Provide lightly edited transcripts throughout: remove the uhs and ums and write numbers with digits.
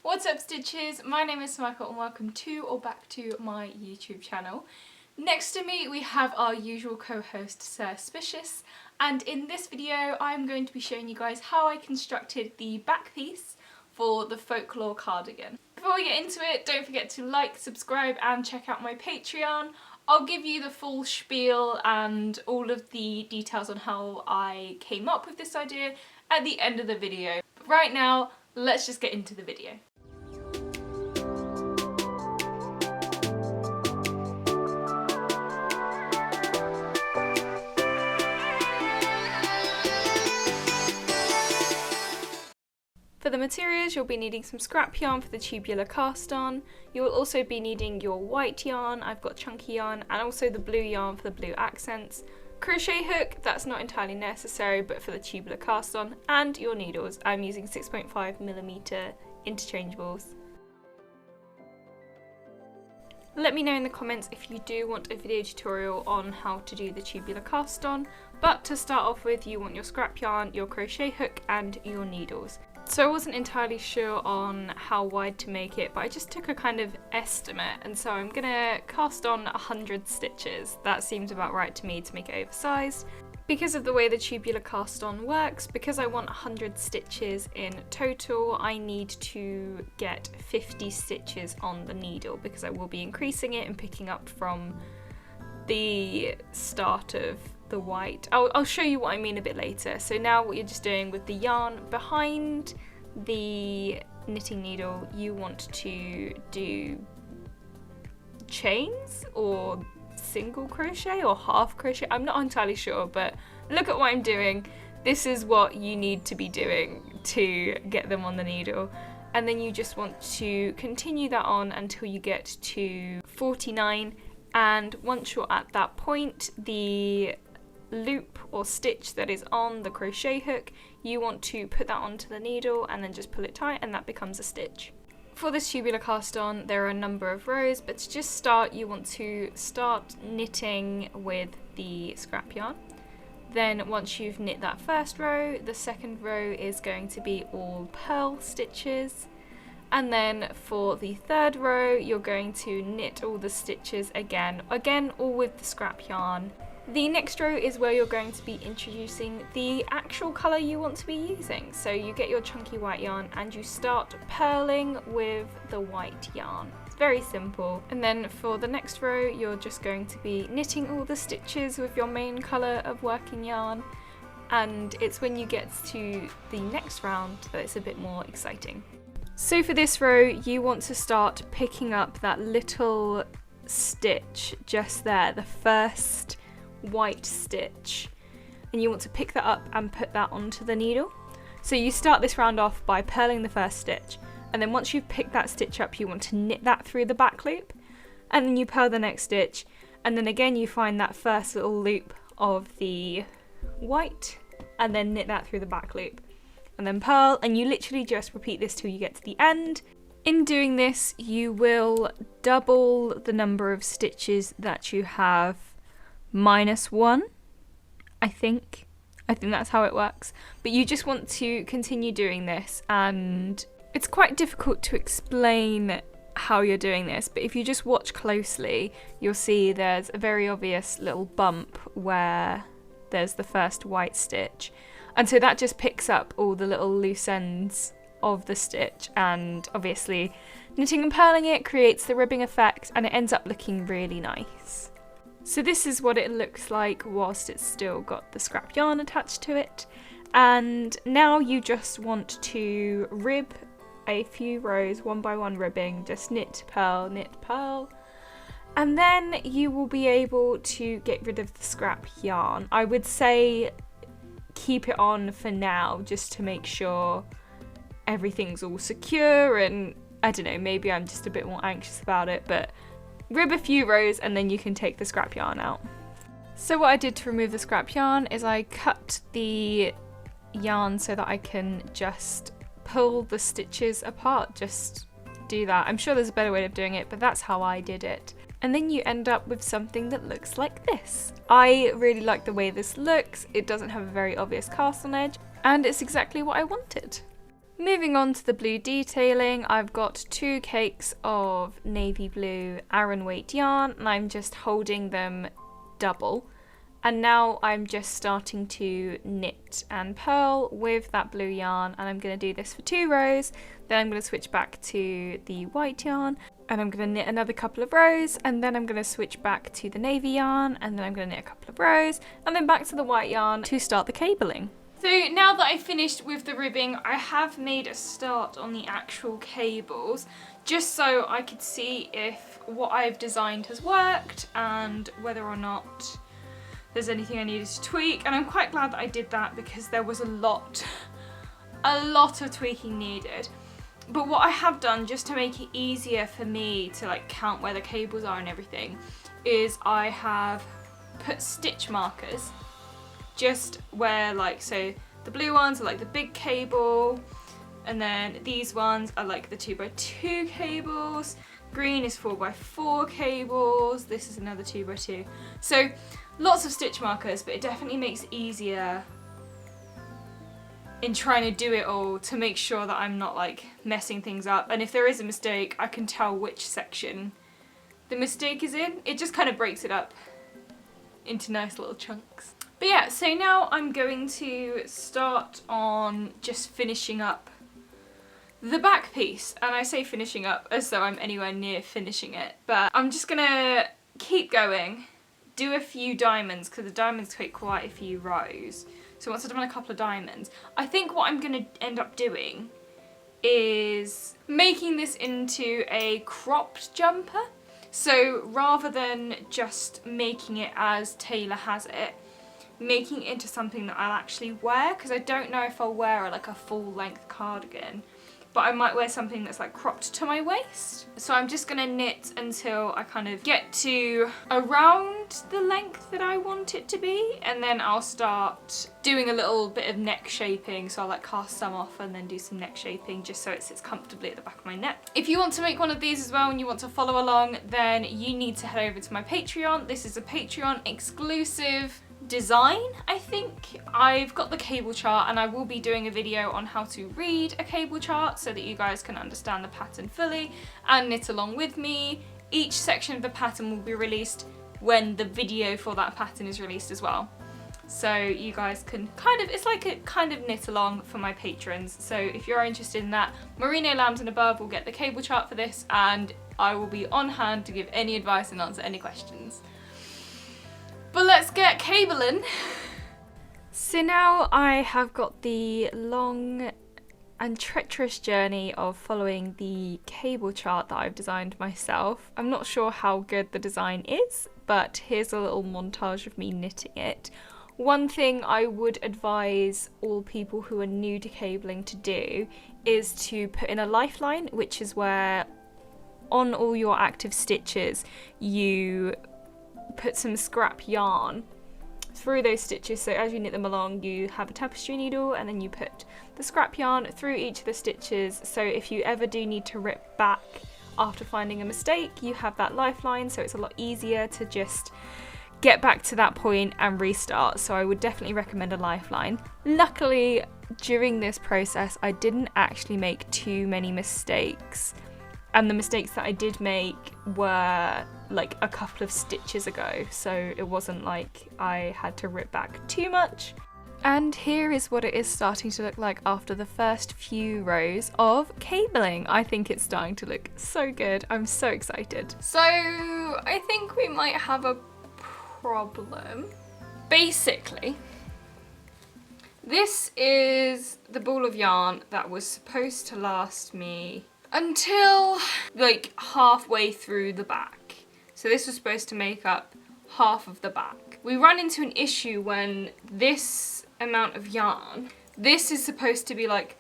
What's up, Stitches? My name is Michael and welcome to or back to my YouTube channel. Next to me we have our usual co-host Suspicious, and in this video I'm going to be showing you guys how I constructed the back piece for the Folklore cardigan. Before we get into it, don't forget to like, subscribe and check out my Patreon. I'll give you the full spiel and all of the details on how I came up with this idea at the end of the video. But right now, let's just get into the video. For the materials, you'll be needing some scrap yarn for the tubular cast on. You will also be needing your white yarn, I've got chunky yarn, and also the blue yarn for the blue accents. Crochet hook, that's not entirely necessary, but for the tubular cast on, and your needles. I'm using 6.5mm interchangeables. Let me know in the comments if you do want a video tutorial on how to do the tubular cast on, but to start off with, you want your scrap yarn, your crochet hook, and your needles. So I wasn't entirely sure on how wide to make it, but I just took a kind of estimate, and so I'm gonna cast on 100 stitches. That seems about right to me to make it oversized. Because of the way the tubular cast on works, because I want 100 stitches in total, I need to get 50 stitches on the needle because I will be increasing it and picking up from the start of the white. I'll show you what I mean a bit later. So now what you're just doing with the yarn behind the knitting needle, you want to do chains or single crochet or half crochet. I'm not entirely sure, but look at what I'm doing. This is what you need to be doing to get them on the needle. And then you just want to continue that on until you get to 49. And once you're at that point, the loop or stitch that is on the crochet hook, you want to put that onto the needle and then just pull it tight, and that becomes a stitch. For this tubular cast on, there are a number of rows, but to just start, you want to start knitting with the scrap yarn. Then once you've knit that first row, the second row is going to be all purl stitches. And then for the third row, you're going to knit all the stitches again all with the scrap yarn. The next row is where you're going to be introducing the actual colour you want to be using. So you get your chunky white yarn and you start purling with the white yarn. It's very simple. And then for the next row, you're just going to be knitting all the stitches with your main colour of working yarn. And it's when you get to the next round that it's a bit more exciting. So for this row, you want to start picking up that little stitch just there, the first white stitch, and you want to pick that up and put that onto the needle. So you start this round off by purling the first stitch, and then once you've picked that stitch up, you want to knit that through the back loop, and then you purl the next stitch, and then again you find that first little loop of the white, and then knit that through the back loop, and then purl, and you literally just repeat this till you get to the end. In doing this, you will double the number of stitches that you have -1, I think that's how it works. But you just want to continue doing this, and it's quite difficult to explain how you're doing this, but if you just watch closely, you'll see there's a very obvious little bump where there's the first white stitch, and so that just picks up all the little loose ends of the stitch, and obviously knitting and purling it creates the ribbing effect, and it ends up looking really nice. So this is what it looks like whilst it's still got the scrap yarn attached to it. And now you just want to rib a few rows, one by one ribbing, just knit, purl. And then you will be able to get rid of the scrap yarn. I would say keep it on for now, just to make sure everything's all secure, and I don't know, maybe I'm just a bit more anxious about it, but rib a few rows and then you can take the scrap yarn out. So what I did to remove the scrap yarn is I cut the yarn so that I can just pull the stitches apart, just do that. I'm sure there's a better way of doing it, but that's how I did it. And then you end up with something that looks like this. I really like the way this looks. It doesn't have a very obvious cast on edge, and it's exactly what I wanted. Moving on to the blue detailing, I've got 2 cakes of navy blue Aran weight yarn and I'm just holding them double. And now I'm just starting to knit and purl with that blue yarn, and I'm going to do this for 2 rows, then I'm going to switch back to the white yarn and I'm going to knit another couple of rows, and then I'm going to switch back to the navy yarn, and then I'm going to knit a couple of rows and then back to the white yarn to start the cabling. So now that I've finished with the ribbing, I have made a start on the actual cables just so I could see if what I've designed has worked and whether or not there's anything I needed to tweak, and I'm quite glad that I did that because there was a lot of tweaking needed. But what I have done, just to make it easier for me to like count where the cables are and everything, is I have put stitch markers just where, like, so the blue ones are like the big cable, and then these ones are like the 2x2 cables, green is 4x4 cables, this is another 2x2. So lots of stitch markers, but it definitely makes it easier in trying to do it all to make sure that I'm not like messing things up, and if there is a mistake I can tell which section the mistake is in. It just kind of breaks it up into nice little chunks. But yeah, so now I'm going to start on just finishing up the back piece, and I say finishing up as though I'm anywhere near finishing it, but I'm just gonna keep going, do a few diamonds because the diamonds take quite a few rows. So once I've done a couple of diamonds, I think what I'm going to end up doing is making this into a cropped jumper. So rather than just making it as Taylor has it, making it into something that I'll actually wear, because I don't know if I'll wear like a full length cardigan, but I might wear something that's like cropped to my waist. So I'm just gonna knit until I kind of get to around the length that I want it to be, and then I'll start doing a little bit of neck shaping. So I'll like cast some off and then do some neck shaping just so it sits comfortably at the back of my neck. If you want to make one of these as well and you want to follow along, then you need to head over to my Patreon. This is a Patreon exclusive design, I think. I've got the cable chart and I will be doing a video on how to read a cable chart so that you guys can understand the pattern fully and knit along with me. Each section of the pattern will be released when the video for that pattern is released as well. So you guys can it's like a kind of knit along for my patrons. So if you're interested in that, Merino Lambs and Above will get the cable chart for this, and I will be on hand to give any advice and answer any questions. But let's get cabling. So now I have got the long and treacherous journey of following the cable chart that I've designed myself. I'm not sure how good the design is, but here's a little montage of me knitting it. One thing I would advise all people who are new to cabling to do is to put in a lifeline, which is where on all your active stitches you put some scrap yarn through those stitches, so as you knit them along you have a tapestry needle and then you put the scrap yarn through each of the stitches, so if you ever do need to rip back after finding a mistake you have that lifeline, so it's a lot easier to just get back to that point and restart. So I would definitely recommend a lifeline. Luckily during this process I didn't actually make too many mistakes, and the mistakes that I did make were like a couple of stitches ago, so it wasn't like I had to rip back too much. And here is what it is starting to look like after the first few rows of cabling. I think it's starting to look so good. I'm so excited. So I think we might have a problem. Basically, this is the ball of yarn that was supposed to last me until like halfway through the back. So this was supposed to make up half of the back. We run into an issue when this amount of yarn, this is supposed to be like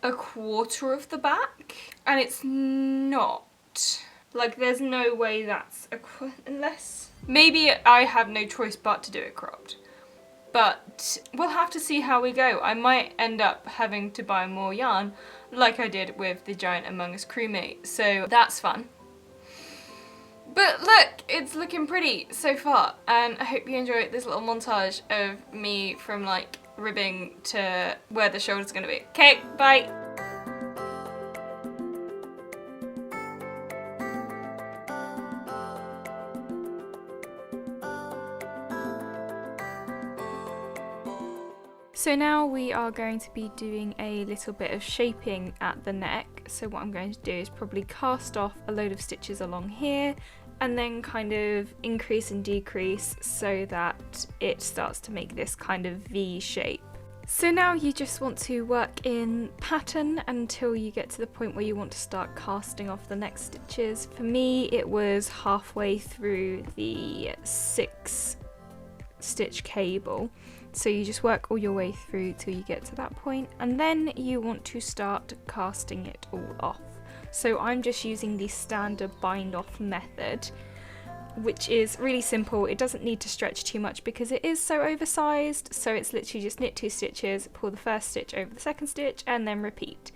a quarter of the back, and it's not. Like there's no way that's unless maybe I have no choice but to do it cropped. But we'll have to see how we go. I might end up having to buy more yarn like I did with the Giant Among Us crewmate, so that's fun. But look, it's looking pretty so far, and I hope you enjoyed this little montage of me from like ribbing to where the shoulder's gonna be. Okay, bye! So now we are going to be doing a little bit of shaping at the neck. So what I'm going to do is probably cast off a load of stitches along here and then kind of increase and decrease so that it starts to make this kind of V shape. So now you just want to work in pattern until you get to the point where you want to start casting off the next stitches. For me, it was halfway through the 6 stitch cable. So you just work all your way through till you get to that point, and then you want to start casting it all off. So I'm just using the standard bind off method, which is really simple. It doesn't need to stretch too much because it is so oversized. So it's literally just knit 2 stitches, pull the first stitch over the second stitch, and then repeat.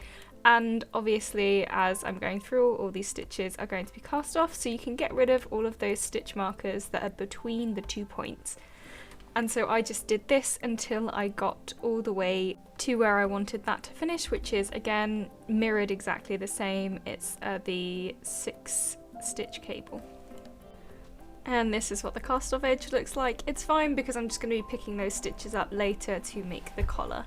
And obviously, as I'm going through, all these stitches are going to be cast off, so you can get rid of all of those stitch markers that are between the 2 points. And so I just did this until I got all the way to where I wanted that to finish, which is again mirrored exactly the same. It's the 6 stitch cable. And this is what the cast off edge looks like. It's fine because I'm just going to be picking those stitches up later to make the collar.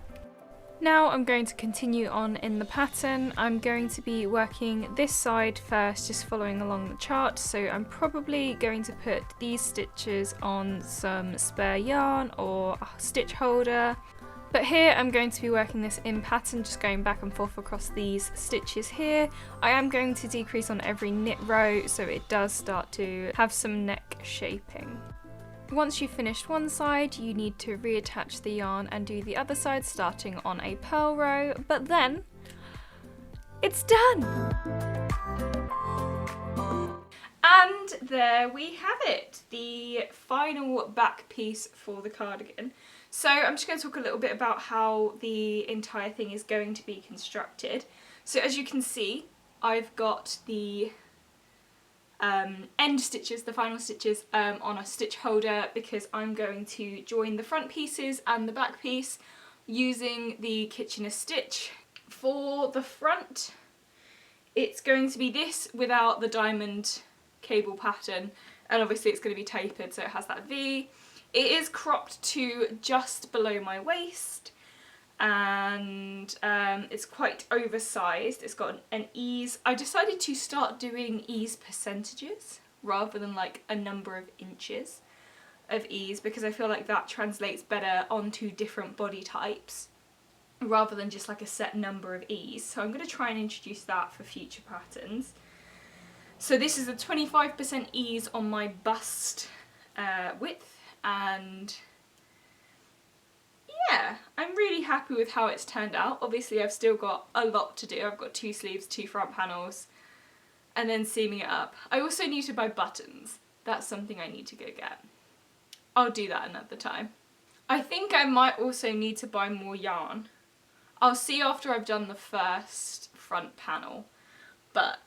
Now I'm going to continue on in the pattern. I'm going to be working this side first, just following along the chart. So I'm probably going to put these stitches on some spare yarn or a stitch holder. But here I'm going to be working this in pattern, just going back and forth across these stitches here. I am going to decrease on every knit row so it does start to have some neck shaping. Once you've finished one side, you need to reattach the yarn and do the other side starting on a purl row, but then it's done! And there we have it, the final back piece for the cardigan. So I'm just going to talk a little bit about how the entire thing is going to be constructed. So as you can see, I've got the end stitches, the final stitches, on a stitch holder because I'm going to join the front pieces and the back piece using the Kitchener stitch. For the front, it's going to be this without the diamond cable pattern, and obviously it's going to be tapered so it has that V. It is cropped to just below my waist, and it's quite oversized. It's got an ease. I decided to start doing ease percentages rather than like a number of inches of ease because I feel like that translates better onto different body types rather than just like a set number of ease. So I'm going to try and introduce that for future patterns. So this is a 25% ease on my bust width, and yeah, I'm really happy with how it's turned out. Obviously I've still got a lot to do. I've got 2 sleeves, 2 front panels, and then seaming it up. I also need to buy buttons. That's something I need to go get. I'll do that another time. I think I might also need to buy more yarn. I'll see after I've done the first front panel, but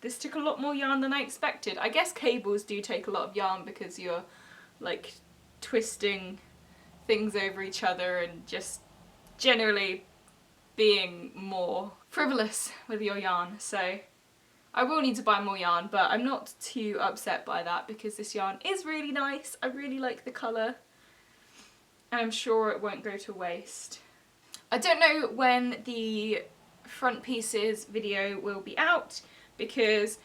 this took a lot more yarn than I expected. I guess cables do take a lot of yarn because you're like twisting things over each other and just generally being more frivolous with your yarn. So I will need to buy more yarn, but I'm not too upset by that because this yarn is really nice. I really like the colour, and I'm sure it won't go to waste. I don't know when the front pieces video will be out because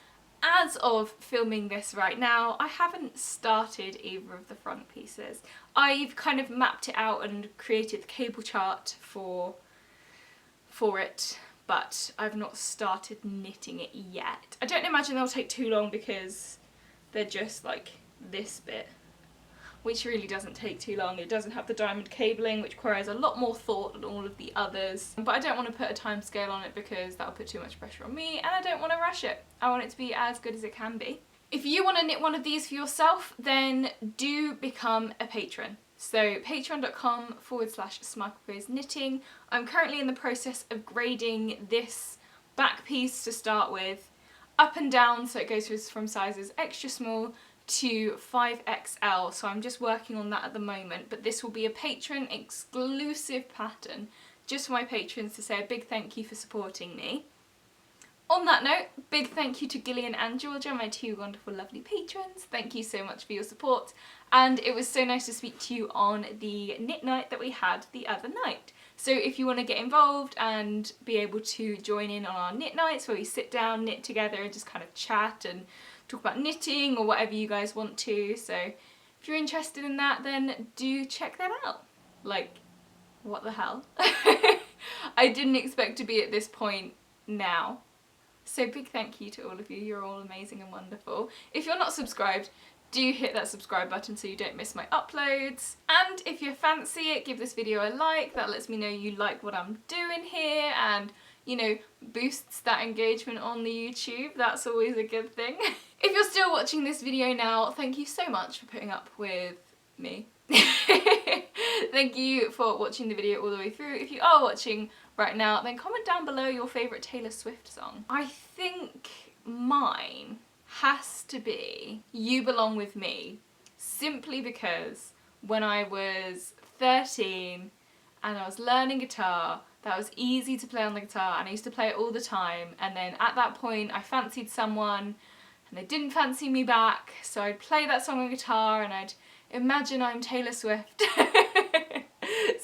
as of filming this right now, I haven't started either of the front pieces. I've kind of mapped it out and created the cable chart for it, but I've not started knitting it yet. I don't imagine they'll take too long because they're just like this bit, which really doesn't take too long. It doesn't have the diamond cabling, which requires a lot more thought than all of the others. But I don't want to put a time scale on it because that'll put too much pressure on me, and I don't want to rush it. I want it to be as good as it can be. If you want to knit one of these for yourself, then do become a patron. So patreon.com/SmikleGoesKnitting. I'm currently in the process of grading this back piece to start with, up and down, so it goes from sizes extra small to 5XL, so I'm just working on that at the moment, but this will be a patron exclusive pattern just for my patrons to say a big thank you for supporting me. On that note, big thank you to Gillian and Georgia, my two wonderful, lovely patrons. Thank you so much for your support. And it was so nice to speak to you on the knit night that we had the other night. So if you want to get involved and be able to join in on our knit nights where we sit down, knit together and just kind of chat and talk about knitting or whatever you guys want to. So if you're interested in that, then do check that out. Like, what the hell? I didn't expect to be at this point now. So big thank you to all of you, you're all amazing and wonderful. If you're not subscribed, do hit that subscribe button so you don't miss my uploads. And if you fancy it, give this video a like, that lets me know you like what I'm doing here and, you know, boosts that engagement on the YouTube, that's always a good thing. If you're still watching this video now, thank you so much for putting up with me. Thank you for watching the video all the way through. If you are watching right now, then comment down below your favourite Taylor Swift song. I think mine has to be You Belong With Me, simply because when I was 13 and I was learning guitar, that was easy to play on the guitar and I used to play it all the time, and then at that point I fancied someone and they didn't fancy me back, so I'd play that song on guitar and I'd imagine I'm Taylor Swift.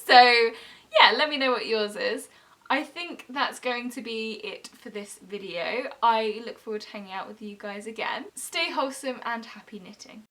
So yeah, let me know what yours is. I think that's going to be it for this video. I look forward to hanging out with you guys again. Stay wholesome and happy knitting.